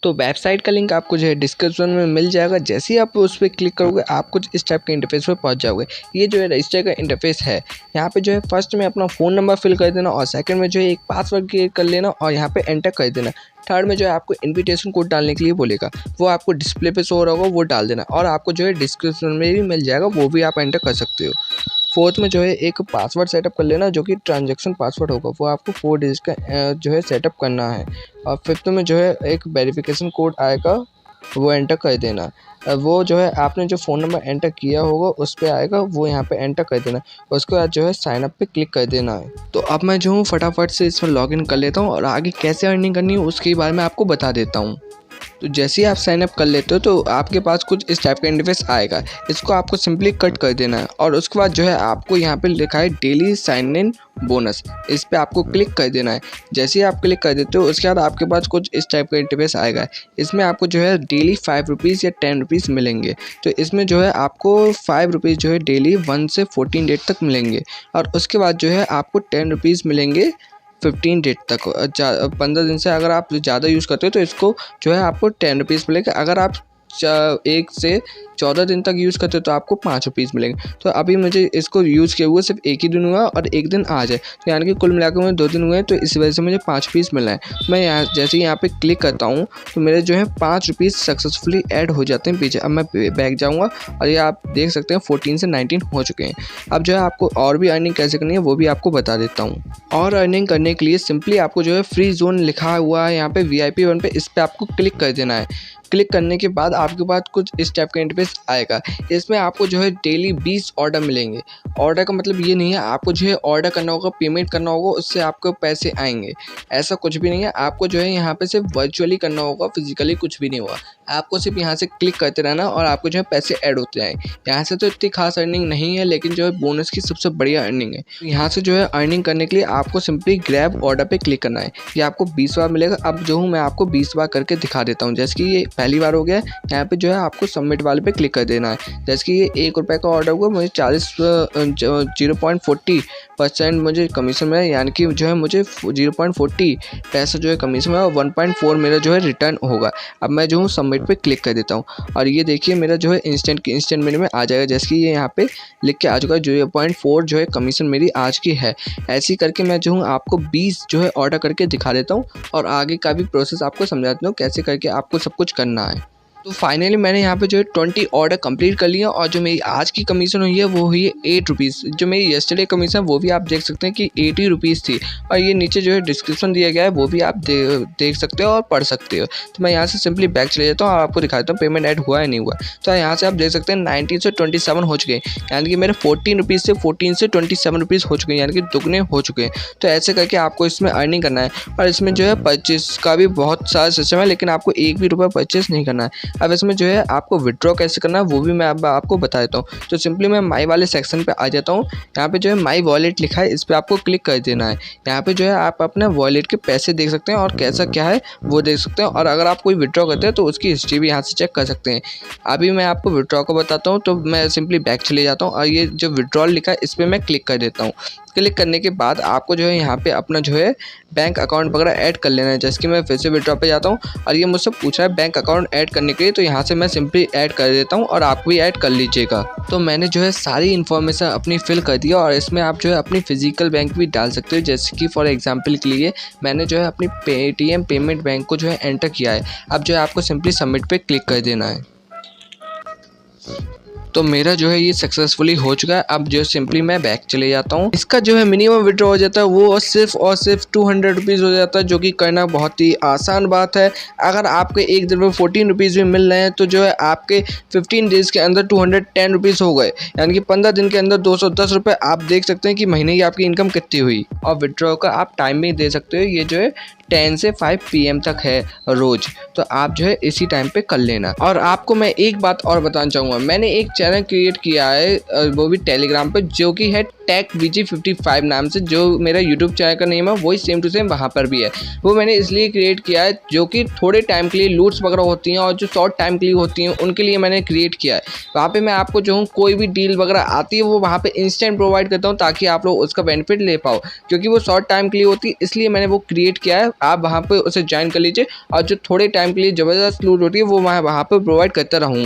तो वेबसाइट का लिंक आपको जो है डिस्क्रिप्शन में मिल जाएगा। जैसे ही आप उस पर क्लिक करोगे आप कुछ इस टाइप के इंटरफेस पर पहुंच जाओगे। ये जो है रजिस्टर का इंटरफेस है। यहाँ पे जो है फर्स्ट में अपना फ़ोन नंबर फिल कर देना और सेकंड में जो है एक पासवर्ड क्रिएट कर लेना और यहाँ पे एंटर कर देना। थर्ड में जो है आपको इन्विटेशन कोड डालने के लिए बोलेगा, वो आपको डिस्प्ले पे शो हो रहा होगा, वो डाल देना और आपको जो है डिस्क्रिप्शन में भी मिल जाएगा, वो भी आप एंटर कर सकते हो। फोर्थ में जो है एक पासवर्ड सेटअप कर लेना जो कि ट्रांजैक्शन पासवर्ड होगा, वो आपको 4 डिजिट का जो है सेटअप करना है। और फिफ्थ में जो है एक वेरिफिकेशन कोड आएगा, वो एंटर कर देना। वो जो है आपने जो फ़ोन नंबर एंटर किया होगा उस पर आएगा, वो यहाँ पे एंटर कर देना। उसके बाद जो है साइन अप पे क्लिक कर देना है। तो अब मैं जो हूँ फटाफट से इसमें लॉगिन कर लेता हूँ और आगे कैसे अर्निंग करनी है उसके बारे में आपको बता देता हूँ। तो जैसे ही आप साइन अप कर लेते हो तो आपके पास कुछ इस टाइप का इंटरफेस आएगा। इसको आपको सिंपली कट कर देना है और उसके बाद जो है आपको यहाँ पे लिखा है डेली साइन इन बोनस, इस पे आपको क्लिक कर देना है। जैसे ही आप क्लिक कर देते हो उसके बाद आपके पास कुछ इस टाइप का इंटरफेस आएगा। इसमें आपको जो है डेली 5 रुपीज़ या 10 रुपीज़ मिलेंगे। तो इसमें जो है आपको 5 रुपीज़ जो है डेली 1 से 14 डेट तक मिलेंगे और उसके बाद जो है आपको 10 रुपीज़ मिलेंगे 15 डेट तक। 15 दिन से अगर आप ज़्यादा यूज़ करते हो तो इसको जो है आपको 10 रुपीज़ मिलेगा। अगर आप 1 से 14 दिन तक यूज़ करते हो तो आपको 5 रुपीज़ मिलेंगे। तो अभी मुझे इसको यूज़ किए हुए सिर्फ 1 ही दिन हुआ और 1 दिन आज है, तो यानी कि कुल मिलाकर मुझे 2 दिन हुए हैं। तो इस वजह से मुझे 5 रुपीज़ मिला है। मैं यहाँ जैसे ही यहाँ पे क्लिक करता हूँ तो मेरे जो है 5 रुपीज़ सक्सेसफुली ऐड हो जाते हैं पीछे। अब मैं बैक जाऊँगा और ये आप देख सकते हैं 14 से 19 हो चुके हैं। अब जो है आपको और भी अर्निंग कैसे करनी है वो भी आपको बता देता हूँ। और अर्निंग करने के लिए सिंपली आपको जो है फ्री जोन लिखा हुआ है यहाँ पे VIP 1 पे, इस पर आपको क्लिक कर देना है। क्लिक करने के बाद आपके पास कुछ इस टाइप का इंटरफेस आएगा। इसमें आपको जो है डेली 20 ऑर्डर मिलेंगे। ऑर्डर का मतलब ये नहीं है आपको जो है ऑर्डर करना होगा, पेमेंट करना होगा, उससे आपको पैसे आएंगे, ऐसा कुछ भी नहीं है। आपको जो है यहाँ पे सिर्फ वर्चुअली करना होगा, फिजिकली कुछ भी नहीं होगा। आपको सिर्फ यहाँ से क्लिक करते रहना और आपको जो है पैसे ऐड होते जाएंगे। यहाँ से तो इतनी खास अर्निंग नहीं है, लेकिन जो है बोनस की सबसे बढ़िया अर्निंग है। यहाँ से जो है अर्निंग करने के लिए आपको सिंपली ग्रैब ऑर्डर पे क्लिक करना है। ये आपको 20 बार मिलेगा। अब जो हूँ मैं आपको 20 बार करके दिखा देता हूँ। जैसे कि ये पहली बार हो गया, यहाँ पे जो है आपको सबमिट वाले पे क्लिक कर देना है। जैसे कि ये 1 रुपये का ऑर्डर हुआ, मुझे 0.40% मुझे कमीशन मिला, यानी कि जो है मुझे 0.40 पैसा जो है कमीशन मिला और 1.4 मेरा जो है रिटर्न होगा। अब मैं जो हूँ सबमिट पे क्लिक कर देता हूँ और ये देखिए मेरा जो है इंस्टेंट मेरे में आ जाएगा। जैसे कि ये यहाँ पे लिख के आ चुका है 0.4 जो है कमीशन मेरी आज की है। ऐसे ही करके मैं जो हूँ आपको 20 जो है ऑर्डर करके दिखा देता हूँ और आगे का भी प्रोसेस आपको समझा देता हूँ कैसे करके आपको सब कुछ करना है। तो फाइनली मैंने यहाँ पे जो है 20 ऑर्डर कंप्लीट कर लिया और जो मेरी आज की कमीशन हुई है वो हुई है 8 रुपीज़। जो मेरी येस्टरडे कमीशन वो भी आप देख सकते हैं कि 80 रुपीज़ थी और ये नीचे जो है डिस्क्रिप्शन दिया गया है वो भी आप देख सकते हो और पढ़ सकते हो। तो मैं यहाँ से सिंपली बैक चले जाता हूँ और आपको दिखा देता हूँ पेमेंट ऐड हुआ है नहीं हुआ। तो यहाँ से आप देख सकते हैं 19 से 27 हो चुके हैं, यानी कि मेरे 14 रुपीज़ से 14 से 27 रुपीज़ हो चुके हैं, यानी कि दुगने हो चुके हैं। तो ऐसे करके आपको इसमें अर्निंग करना है और इसमें जो है परचेस का भी बहुत सारा सिस्टम है, लेकिन आपको 1 भी रुपया परचेस नहीं करना है। अब इसमें जो है आपको विड्रॉ कैसे करना है वो भी मैं आपको बता देता हूँ। तो सिंपली मैं माई वाले सेक्शन पे आ जाता हूँ। यहाँ पे जो है माई वॉलेट लिखा है, इस पर आपको क्लिक कर देना है। यहाँ पे जो है आप अपने वॉलेट के पैसे देख सकते हैं और कैसा क्या है वो देख सकते हैं। और अगर आप कोई विड्रॉ करते हैं तो उसकी हिस्ट्री भी यहाँ से चेक कर सकते हैं। अभी मैं आपको विड्रॉ को बताता हूँ, तो मैं सिंपली बैक चले जाता हूँ और ये जो विड्रॉल लिखा है इस पर मैं क्लिक कर देता हूँ। क्लिक करने के बाद आपको जो है यहाँ पे अपना जो है बैंक अकाउंट वगैरह ऐड कर लेना है। जैसे कि मैं फिर से विड्रॉ पे जाता हूँ और ये मुझसे पूछ रहा है बैंक अकाउंट ऐड करने के लिए, तो यहाँ से मैं सिंपली ऐड कर देता हूँ और आप भी ऐड कर लीजिएगा। तो मैंने जो है सारी इन्फॉर्मेशन अपनी फिल कर दिया और इसमें आप जो है अपनी फिजिकल बैंक भी डाल सकते हो। जैसे कि फॉर एग्जाम्पल के लिए मैंने जो है अपनी पेटीएम पेमेंट बैंक को जो है एंटर किया है। अब जो है आपको सिंपली सबमिट पे क्लिक कर देना है। तो मेरा जो है ये सक्सेसफुली हो चुका है। अब जो सिंपली मैं बैक चले जाता हूँ। इसका जो है मिनिमम विड्रॉ हो जाता है वो सिर्फ और सिर्फ 200 रुपीज़ हो जाता है, जो कि करना बहुत ही आसान बात है। अगर आपके एक दिन में 14 रुपीज़ भी मिल रहे हैं तो जो है आपके 15 डेज़ के अंदर 210 रुपीज़ हो गए, यानी कि 15 दिन के अंदर 210 रुपये। आप देख सकते हैं कि महीने की आपकी इनकम कितनी हुई। और विड्रॉ का आप टाइम भी दे सकते हो, ये जो है 10 से 5 PM तक है रोज़। तो आप जो है इसी टाइम पे कर लेना। और आपको मैं एक बात और बताना चाहूँगा, मैंने एक चैनल क्रिएट किया है वो भी टेलीग्राम पे, जो कि है टेक VG55 नाम से। जो मेरा यूट्यूब चैनल का नेम है वही सेम टू सेम वहाँ पर भी है। वो मैंने इसलिए क्रिएट किया है जो कि थोड़े टाइम के लिए लूट्स वगैरह होती हैं और जो शॉर्ट टाइम के लिए होती हैं उनके लिए मैंने क्रिएट किया है। वहाँ पे मैं आपको जो हूँ कोई भी डील वगैरह आती है वो वहाँ पे इंस्टेंट प्रोवाइड करता हूँ, ताकि आप लोग उसका बेनिफिट ले पाओ। क्योंकि वो शॉर्ट टाइम के लिए होती है इसलिए मैंने वो क्रिएट किया है। आप वहाँ पे उसे ज्वाइन कर लीजिए और जो थोड़े टाइम के लिए ज़बरदस्त लूट होती है वो मैं वहाँ पे प्रोवाइड करता रहूँगा।